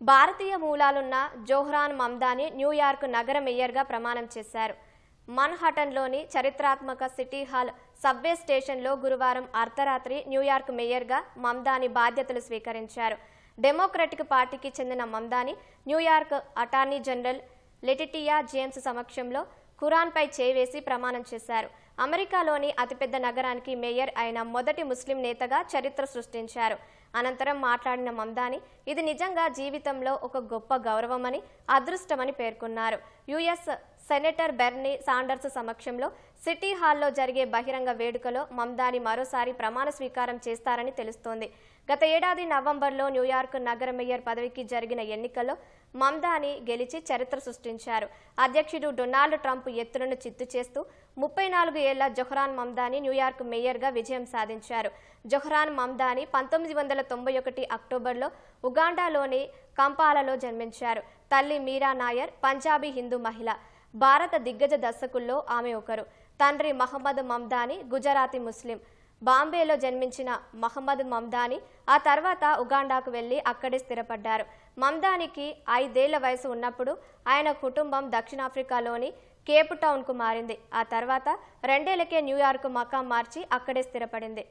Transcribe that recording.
భారతీయ మూలాలున్న Zohran Mamdani New York నగర మేయర్గా ప్రమాణం చేశారు. మన్హాటన్లోని చరిత్రాత్మక సిటీ హాల్ సబ్వే స్టేషన్లో గురువారం అర్ధరాత్రి న్యూయార్క్ మేయర్గా మమ్దాని బాధ్యతలు స్వీకరించారు. డెమోక్రటిక్ పార్టీకి చెందిన Mamdani New York attorney general Letitia James సమక్షంలో ఖురాన్పై చేవేసి ప్రమాణం చేశారు. అమెరికాలోని అతిపెద్ద నగరానికి మేయర్ అయిన మొదటి ముస్లిం నేతగా చరిత్ర సృష్టించారు. అనంతరం మాట్లాడిన మమ్దాని ఇది నిజంగా జీవితంలో ఒక గొప్ప గౌరవమని, అదృష్టమని పేర్కొన్నారు. యుఎస్ సెనేటర్ బెర్నీ సాండర్స్ సమక్షంలో సిటీ హాల్లో జరిగే బహిరంగ వేడుకలో మమ్దాని మరోసారి ప్రమాణ స్వీకారం చేస్తారని తెలుస్తోంది. గత ఏడాది నవంబర్లో న్యూయార్క్ నగర మేయర్ పదవికి జరిగిన ఎన్నికల్లో మమ్దాని గెలిచి చరిత్ర సృష్టించారు. అధ్యక్షుడు డొనాల్డ్ ట్రంప్ ఎత్తులను చిత్తు చేస్తూ 34 ఏళ్ల జోహ్రాన్ మమ్దాని న్యూయార్క్ మేయర్గా విజయం సాధించారు. జోహ్రాన్ మమ్దాని 1991 అక్టోబర్లో ఉగాండాలోని కంపాలలో జన్మించారు. తల్లి మీరా నాయర్ పంజాబీ హిందూ మహిళ. భారత దిగ్గజ దర్శకుల్లో ఆమె ఒకరు. తండ్రి మహమ్మద్ మమ్దాని గుజరాతీ ముస్లిం. బాంబేలో జన్మించిన మహమ్మద్ మమ్దాని ఆ తర్వాత ఉగాండాకు వెళ్లి అక్కడే స్థిరపడ్డారు. మమ్దానికి 5 ఏళ్ల వయసు ఉన్నప్పుడు ఆయన కుటుంబం దక్షిణాఫ్రికాలోని కేప్ టౌన్కు మారింది. ఆ తర్వాత 2 ఏళ్లకే న్యూయార్క్ మకాం మార్చి అక్కడే స్థిరపడింది.